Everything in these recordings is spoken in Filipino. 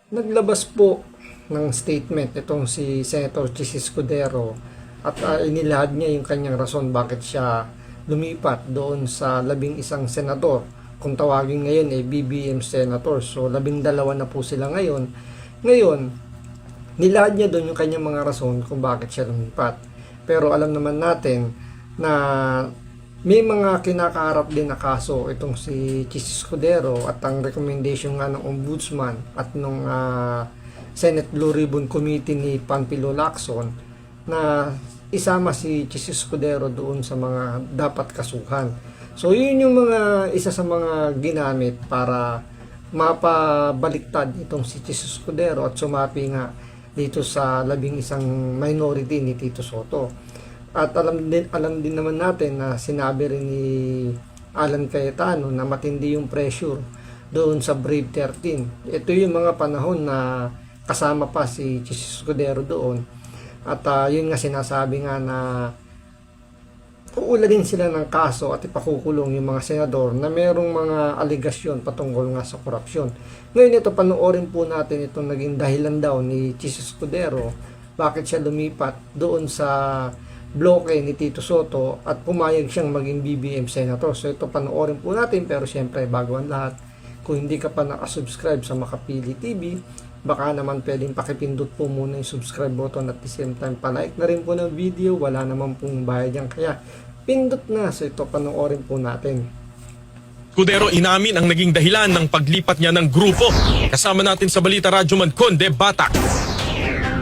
Naglabas po ng statement itong si Senator Chis Escudero at inilahad niya yung kanyang rason bakit siya lumipat doon sa 11 senador. Kung tawagin ngayon ay BBM senator. So 12 na po sila ngayon. Ngayon, nilahad niya doon yung kanyang mga rason kung bakit siya lumipat. Pero alam naman natin na may mga kinakaharap din na kaso itong si Chis Escudero at ang recommendation nga ng Ombudsman at nung Senate Blue Ribbon Committee ni Panfilo Lacson na isama si Chis Escudero doon sa mga dapat kasuhan. So yun yung mga isa sa mga ginamit para mapabaliktad itong si Chis Escudero at sumapi nga dito sa 11 minority ni Tito Soto. At alam din naman natin na sinabi rin ni Alan Cayetano na matindi yung pressure doon sa Brave 13. Ito yung mga panahon na kasama pa si Chis Escudero doon. At yun nga sinasabi nga na uuladin sila ng kaso at ipakukulong yung mga senador na merong mga aligasyon patungkol nga sa korupsyon. Ngayon ito, panoorin po natin itong naging dahilan daw ni Chis Escudero bakit siya lumipat doon sa bloke ni Tito Soto at pumayag siyang maging BBM senator. So ito panoorin po natin, pero syempre bago ang lahat, kung hindi ka pa nakasubscribe sa Makapili TV, baka naman pwedeng pakipindot po muna yung subscribe button at the same time palike na rin po ng video. Wala naman pong bayad yan, kaya pindot na. So ito panoorin po natin. Escudero inamin ang naging dahilan ng paglipat niya ng grupo. Kasama natin sa Balita Radyo Conde Batak.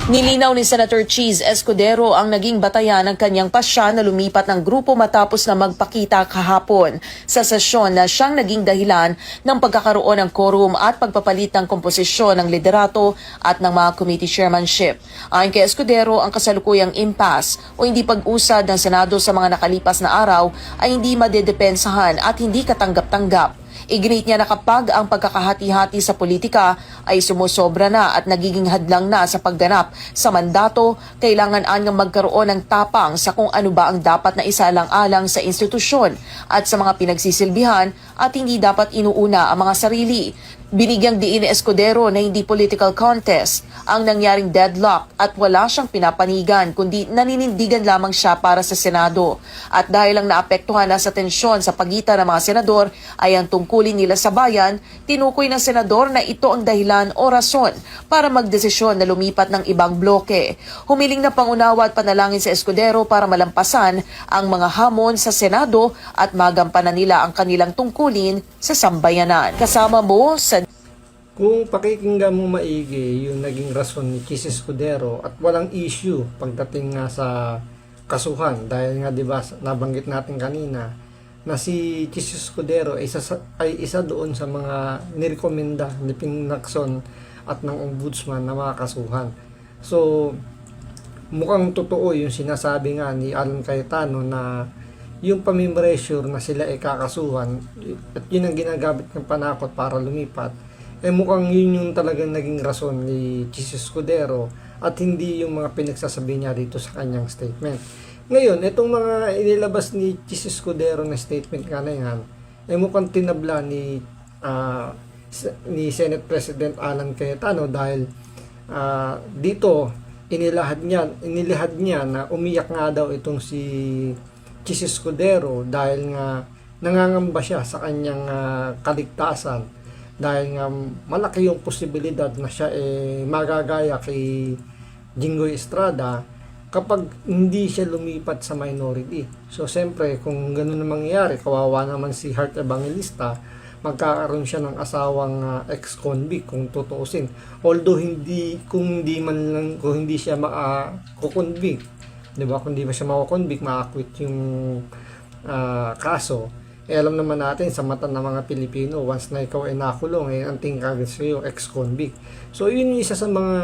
Nilinaw ni Senator Chis Escudero ang naging batayan ng kanyang pasya na lumipat ng grupo matapos na magpakita kahapon sa sesyon na siyang naging dahilan ng pagkakaroon ng quorum at pagpapalit ng komposisyon ng liderato at ng mga committee chairmanship. Ayon kay Escudero, ang kasalukuyang impasse o hindi pag-usad ng Senado sa mga nakalipas na araw ay hindi madedepensahan at hindi katanggap-tanggap. Iginit niya na kapag ang pagkakahati-hati sa politika ay sumusobra na at nagiging hadlang na sa pagganap sa mandato, kailangan anyang magkaroon ng tapang sa kung ano ba ang dapat na isalang-alang sa institusyon at sa mga pinagsisilbihan at hindi dapat inuuna ang mga sarili. Binigyang diin ni Escudero na hindi political contest ang nangyaring deadlock at wala siyang pinapanigan kundi naninindigan lamang siya para sa Senado. At dahil lang naapektuhan na sa tensyon sa pagitan ng mga senador ay ang tungkulin nila sa bayan, tinukoy ng senador na ito ang dahilan o rason para magdesisyon na lumipat ng ibang bloke. Humiling na pangunawa at panalangin sa Escudero para malampasan ang mga hamon sa Senado at magampanan nila ang kanilang tungkulin sa sambayanan. Kasama mo sa Kung pakikinggan mo maigi yung naging rason ni Chis Escudero at walang issue pagdating nga sa kasuhan, dahil nga 'di ba nabanggit natin kanina na si Chis Escudero ay isa doon sa mga nirekomenda ni Ping Lacson at ng Ombudsman na mga kasuhan. So mukhang totoo yung sinasabi nga ni Alan Cayetano na yung pamimressure na sila ay kakasuhan at yun ang ginagamit ng panakot para lumipat, mukhang yun yung talagang naging rason ni Chis Escudero at hindi yung mga pinagsasabi niya dito sa kanyang statement. Ngayon, itong mga inilabas ni Chis Escudero na statement nga na yan, mukhang tinabla ni Senate President Alan Cayetano dahil dito inilahad niya na umiyak nga daw itong si Chis Escudero dahil nga nangangamba siya sa kanyang kaligtasan. Dahil nga malaki yung posibilidad na siya magagaya kay Jinggoy Estrada kapag hindi siya lumipat sa minority. So siyempre kung gano'n na mangyayari, kawawa naman si Heart Evangelista, magkakaroon siya ng asawang ex-convict kung tutuusin. Although kung hindi siya maka-convict, 'di ba? Kung hindi ba siya maka-convict, ma-acquit yung kaso. Alam naman natin sa mata ng mga Pilipino, once na ikaw ay nakulong, ang tingin kagad sa'yo, ex-convict. So yun yung isa sa mga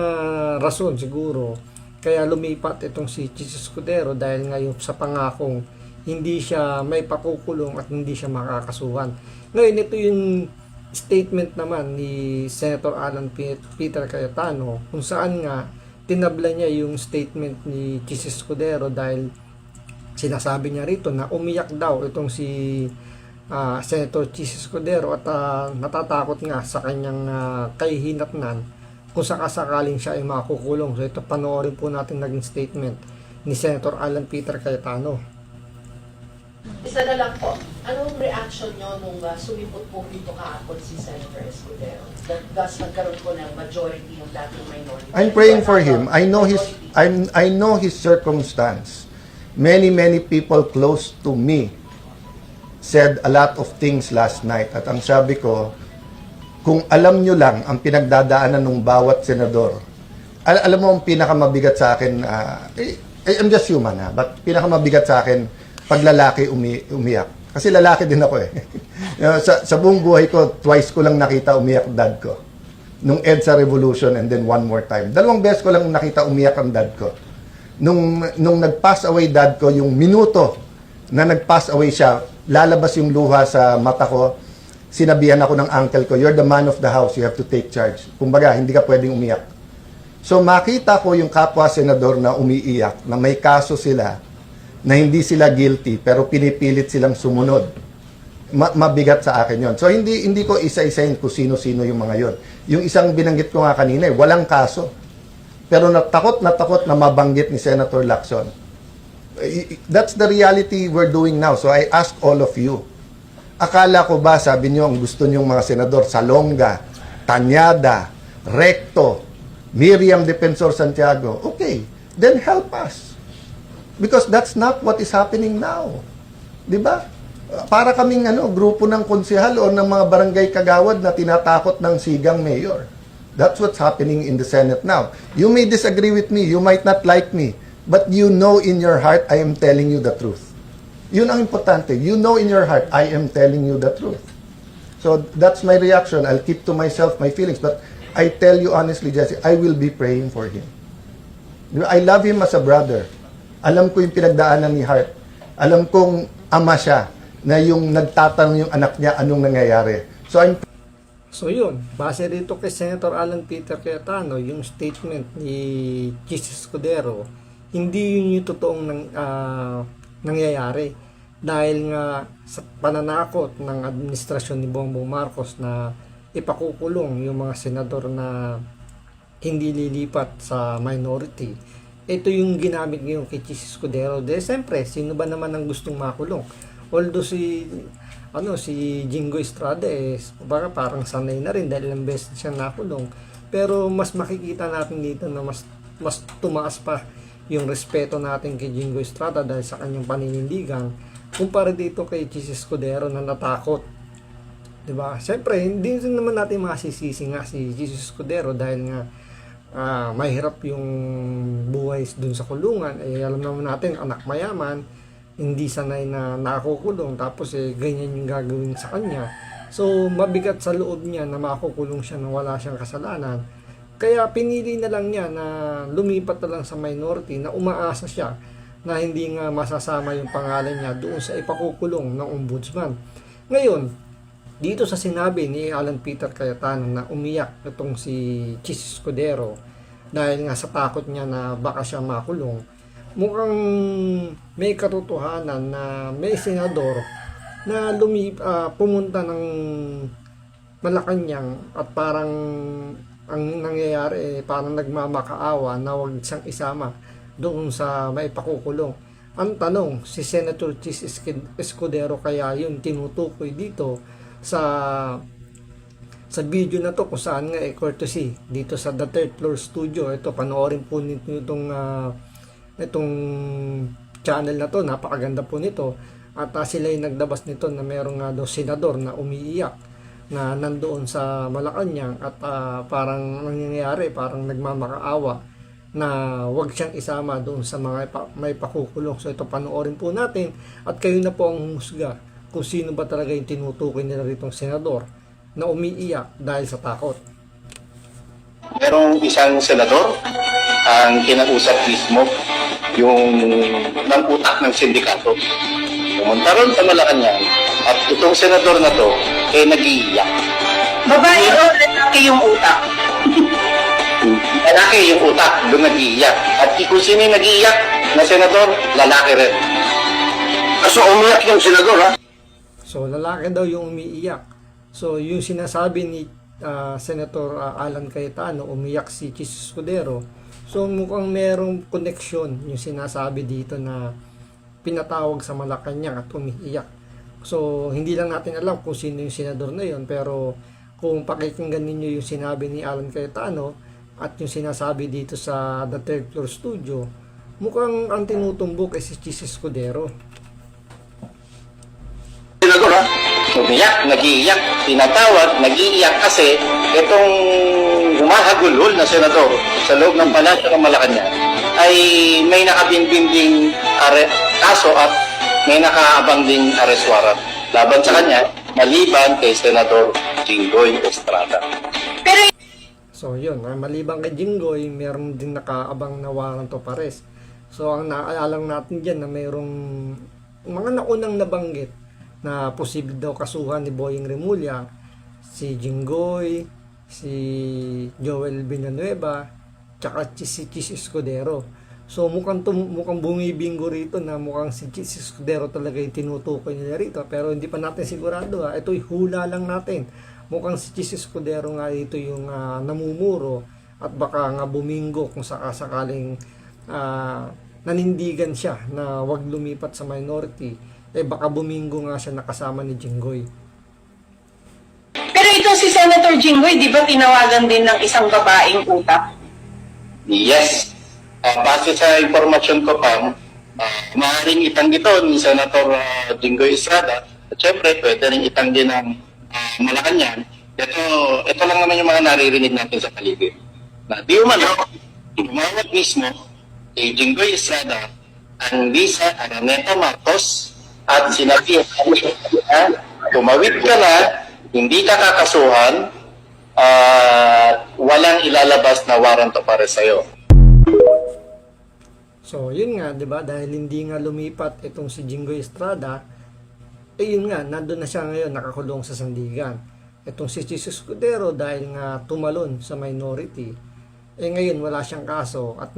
rason siguro kaya lumipat itong si Chis Escudero dahil ngayon sa pangakong hindi siya may pakukulong at hindi siya makakasuhan. Ngayon ito yung statement naman ni Senator Alan Peter Cayetano kung saan nga tinabla niya yung statement ni Chis Escudero dahil sinasabi niya rito na umiyak daw itong si Senator Chis Escudero at natatakot nga sa kanyang kahihinatnan kung sakasakaling siya ay makukulong. So ito, panoorin po natin naging statement ni Senator Alan Peter Cayetano. Isa na lang po, anong reaction nyo nung sumipot po dito kahapon si Senator Escudero? Thus, nagkaroon po ng majority yung dating minority. I'm praying for him. I know his circumstance. Many people close to me said a lot of things last night. At ang sabi ko, kung alam nyo lang ang pinagdadaanan ng bawat senador, alam mo ang pinakamabigat sa akin, I'm just human but pinakamabigat sa akin, pag lalaki umiyak. Kasi lalaki din ako eh. sa buong buhay ko, twice ko lang nakita umiyak dad ko. Nung EDSA Revolution and then one more time. 2 beses ko lang nakita umiyak ang dad ko. Nung nag-pass away dad ko, yung minuto na nag-pass away siya, lalabas yung luha sa mata ko, sinabihan ako ng uncle ko, you're the man of the house, you have to take charge. Kumbaga, hindi ka pwedeng umiyak. So makita ko yung kapwa senador na umiiyak, na may kaso sila, na hindi sila guilty, pero pinipilit silang sumunod. Mabigat sa akin yon. So hindi ko isa-isahin kung sino-sino yung mga yon. Yung isang binanggit ko nga kanina, walang kaso. Pero natakot na mabanggit ni Senator Lacson. That's the reality we're doing now. So I ask all of you, akala ko ba, sabi nyo, ang gusto nyong mga senador, Salonga, Tanyada, Recto, Miriam Defensor Santiago, okay, then help us. Because that's not what is happening now. Di ba? Para kaming grupo ng konsehal o ng mga barangay kagawad na tinatakot ng sigang mayor. That's what's happening in the Senate now. You may disagree with me, you might not like me, but you know in your heart, I am telling you the truth. Yun ang importante. You know in your heart, I am telling you the truth. So that's my reaction. I'll keep to myself my feelings. But I tell you honestly, Jesse, I will be praying for him. I love him as a brother. Alam ko yung pinagdaanan ni Hart. Alam kong ama siya na yung nagtatanong yung anak niya anong nangyayari. So yun, base dito kay Senator Alan Peter Cayetano, yung statement ni Chis Escudero, hindi yun yung totoong nangyayari. Dahil nga sa pananakot ng administrasyon ni Bongbong Marcos na ipakukulong yung mga senador na hindi lilipat sa minority, ito yung ginamit ngayon kay Chis Escudero. Dahil siyempre, sino ba naman ang gustong makulong? Although si Jingo Estrada parang sanay na rin dahil ilang beses siya nakulong. Pero mas makikita natin dito na mas tumaas pa yung respeto natin kay Jingo Estrada dahil sa kanyang paninindigan kumpara dito kay Chis Escudero na natakot. Diba? Siyempre, hindi rin naman natin masisisi nga si Chis Escudero dahil nga mahirap yung buhay dun sa kulungan. Alam naman natin, anak mayaman, hindi sanay na nakukulong, tapos ganyan yung gagawin sa kanya. So mabigat sa loob niya na makukulong siya na wala siyang kasalanan. Kaya pinili na lang niya na lumipat na lang sa minority, na umaasa siya na hindi nga masasama yung pangalan niya doon sa ipakukulong ng ombudsman. Ngayon, dito sa sinabi ni Alan Peter Cayetano na umiyak itong si Chis Escudero dahil nga sa takot niya na baka siya makulong, mukhang may katotohanan na may senador na pumunta ng Malacanang at parang ang nangyayari parang nagmamakaawa na wag siyang isama doon sa maipakukulong. Ang tanong, si Senator Chis Escudero kaya yun tinutukoy dito sa video na to kung saan nga courtesy dito sa The Third Floor Studio. Ito, panoorin po nito itong channel na to, napakaganda po nito. At sila ay nagdabas nito na meron nga daw senador na umiiyak na nandoon sa Malacanang at parang nangyayari, parang nagmamakaawa na wag siyang isama doon sa mga may pakukulong. So ito, panoorin po natin at kayo na po ang husga kung sino ba talaga yung tinutukoy nila ritong senador na umiiyak dahil sa takot. Merong isang senador ang kinausap mismo yung ng utak ng sindikato. Pumunta ron sa Malacanang at itong senador na to nag-iiyak. Babae o lalaki yung utak? Lalaki yung utak, doon nag-iiyak. At kung sino yung nag-iiyak na senador, lalaki rin. So umiyak yung senador, ha? So lalaki daw yung umiiyak. So yung sinasabi ni Senator Alan Cayetano, umiyak si Chis Escudero. So mukhang merong connection yung sinasabi dito na pinatawag sa Malacanang at umiiyak. So hindi lang natin alam kung sino yung senador na yon, pero kung pakikinggan ninyo yung sinabi ni Alan Cayetano at yung sinasabi dito sa The Third Floor Studio, mukhang ang tinutumbok ay si Chis Escudero. Senador, umiyak, nag-iiyak, tinatawag, nag-iiyak kasi itong humahagulhol na senador sa loob ng Palasyo ng Malacanang ay may nakabinbinding kaso at may nakaabang ding arrest warrant laban sa kanya, maliban kay Senador Jinggoy Estrada. So yun, maliban kay Jinggoy, meron din nakaabang na warrant of arrest. So ang naaalang natin dyan na mayroong mga naunang nabanggit na posible daw kasuhan ni Boying Remulla, si Jinggoy, si Joel Villanueva, tsaka si Chis Escudero. So mukhang bumibingo rito na mukhang si Chis Escudero talaga yung tinutukoy nila rito, pero hindi pa natin sigurado ha. Ito'y hula lang natin. Mukhang si Chis Escudero nga ito yung namumuro at baka nga bumingo kung sakasakaling nanindigan siya na wag lumipat sa minority, baka bumingo nga siya nakasama ni Jinggoy. Pero ito si Senator Jinggoy, di ba tinawagan din ng isang babaeng utak? Yes. Base sa impormasyon ko pa, maaaring itang ito ni Senator Jinggoy Estrada at syempre pwede rin itang din ng Malacanang. Ito lang naman yung mga naririnig natin sa paligid. Na di umano, tumawag mismo kay Jinggoy Estrada ang Lisa Araneta Marcos at sinabi tumawid ka na, hindi ka kakasuhan at walang ilalabas na warrant of arrest sa'yo. So yun nga, 'di ba? Dahil hindi nga lumipat itong si Jinggoy Estrada, yun nga, nandun na siya ngayon nakakulong sa sandigan. Itong si Chis Escudero dahil nga tumalon sa minority, ngayon wala siyang kaso at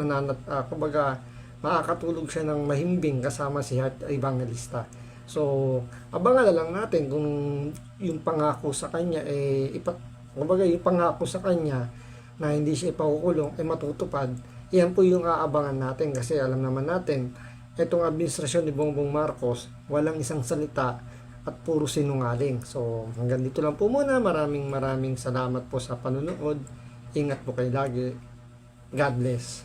kumbaga makakatulog siya ng mahimbing kasama si Heart Evangelista. So abangan na lang natin kung yung pangako sa kanya kumbaga yung pangako sa kanya na hindi siya ipakukulong matutupad. Yan po yung aabangan natin kasi alam naman natin itong administrasyon ni Bongbong Marcos walang isang salita at puro sinungaling. So hanggang dito lang po muna. Maraming salamat po sa panunood. Ingat po kayo lagi. God bless.